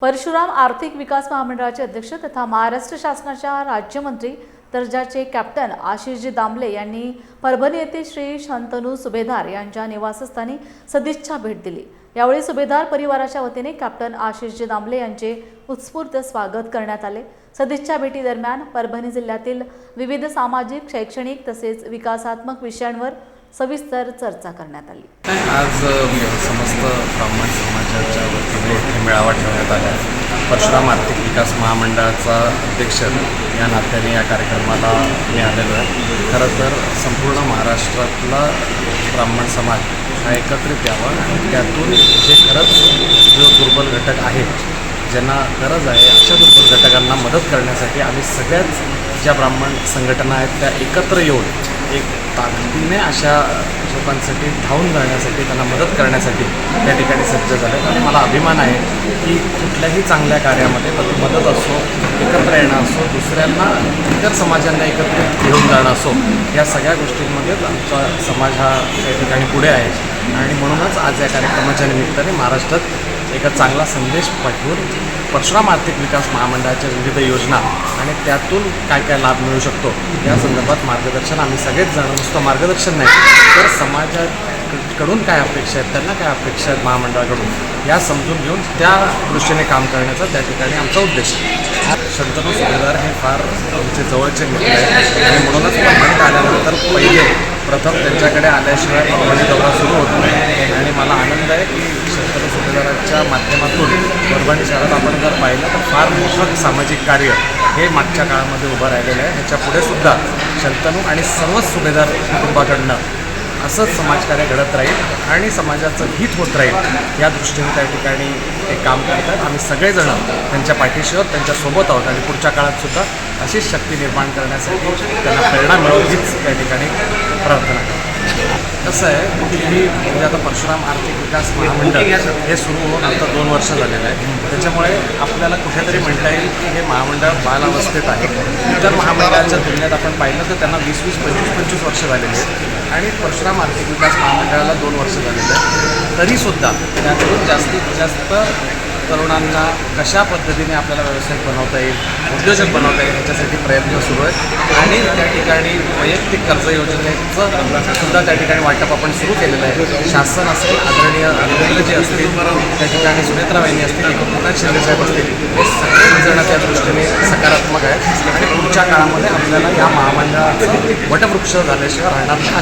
परशुराम आर्थिक विकास महामंडळाचे अध्यक्ष तथा महाराष्ट्र शासनाच्या राज्यमंत्री दर्जाचे कॅप्टन आशिषजी दामले यांनी परभणी येथे श्री शंतनू सुभेदार यांच्या निवासस्थानी सदिच्छा भेट दिली। यावेळी सुभेदार परिवाराच्या वतीने कॅप्टन आशिषजी दामले यांचे उत्स्फूर्त स्वागत करण्यात आले। सदिच्छा भेटी दरम्यान परभणी जिल्ह्यातील विविध सामाजिक, शैक्षणिक तसेच विकासात्मक विषयांवर सविस्तर चर्चा करण्यात आली। आज समस्त ब्राह्मण समाजाच्या वतीने एक मेळावा ठेवण्यात आला आहे। परशुराम आर्थिक विकास महामंडळाचा अध्यक्ष या नात्याने या कार्यक्रमाला मी आलेलो आहे। खरं तर संपूर्ण महाराष्ट्रातला ब्राह्मण समाज हा एकत्रित यावा आणि त्यातून जे खरंच जो दुर्बल घटक आहेत, ज्यांना गरज आहे अशा दुर्बल घटकांना मदत करण्यासाठी आम्ही सगळ्याच ज्या ब्राह्मण संघटना आहेत त्या एकत्र येऊन एक ताकदीने अशा लोकांसाठी धावून जाण्यासाठी, त्यांना मदत करण्यासाठी त्या ठिकाणी सज्ज झाले। आणि मला अभिमान आहे की कुठल्याही चांगल्या कार्यामध्ये मदत असो, एकत्र येणं असो, दुसऱ्यांना इतर समाजांना एकत्रित घेऊन जाणं असो, या सगळ्या गोष्टींमध्येच आमचा समाज हा त्या ठिकाणी पुढे आहे। आणि म्हणूनच आज या कार्यक्रमाच्या निमित्ताने महाराष्ट्रात एक चांगला संदेश पाठवून परशुराम आर्थिक विकास महामंडळाच्या विविध योजना आणि त्यातून काय काय लाभ मिळू शकतो या संदर्भात मार्गदर्शन आम्ही सगळेच जण, नुसतं मार्गदर्शन नाही तर समाजाकडून काय अपेक्षा आहेत, त्यांना काय अपेक्षा आहेत महामंडळाकडून या समजून घेऊन त्या दृष्टीने काम करण्याचा त्या ठिकाणी आमचा उद्देश आहे। शंतनू सुभेदार हे फार आमचे जवळचे मित्र आहेत आणि म्हणूनच परभणीत आल्यानंतर प्रथम त्यांच्याकडे आल्याशिवाय परभणी दौरा सुरू होत नाही। आणि मला आनंद आहे की शंतनू सुभेदाराच्या माध्यमातून परभणी शहरात आपण जर पाहिलं तर फार मोठं सामाजिक कार्य हे मागच्या काळामध्ये उभं राहिलेलं आहे। ह्याच्या पुढे सुद्धा शंतनू आणि सर्वच सुभेदार कुटुंबाकडनं असंच समाजकार्य घडत राहील आणि समाजाचं हित होत राहील या दृष्टीने त्या ठिकाणी ते काम करतात। आम्ही सगळेजण त्यांच्या पाठीशी आहोत, त्यांच्यासोबत आहोत आणि पुढच्या काळात सुद्धा अशीच शक्ती निर्माण करण्यासाठी त्यांना प्रेरणा मिळेल हीच त्या ठिकाणी प्रार्थना करतो। कसं आहे, कुठलीही म्हणजे आता परशुराम आर्थिक विकास महामंडळ हे सुरू होऊन आता 2 वर्ष झालेलं आहे। त्याच्यामुळे आपल्याला कुठेतरी म्हणता येईल की हे महामंडळ बालावस्थेत आहे। इतर महामंडळाच्या तुलनेत आपण पाहिलं तर त्यांना 20, 25 वर्ष झालेली आहेत आणि परशुराम आर्थिक विकास महामंडळाला 2 वर्ष झालेलं आहे। तरीसुद्धा त्यातून जास्तीत जास्त तरुणांना कशा पद्धतीने आपल्याला व्यावसायिक बनवता येईल, उद्योजक बनवता येईल ह्याच्यासाठी प्रयत्न सुरू आहेत। आणि त्या ठिकाणी वैयक्तिक कर्ज योजनेचं सुद्धा त्या ठिकाणी वाटप आपण सुरू केलेलं आहे। शासन असेल, आदरणीय अधिकारी जे असतील, त्या ठिकाणी सुनेत्रा वहिनी असतील, एकनाथ शिंदेसाहेब असतील, हे सगळे जण त्या दृष्टीने सकारात्मक आहेत आणि पुढच्या काळामध्ये आपल्याला या महामंडळाचं वटवृक्ष झाल्याशिवाय राहणार नाही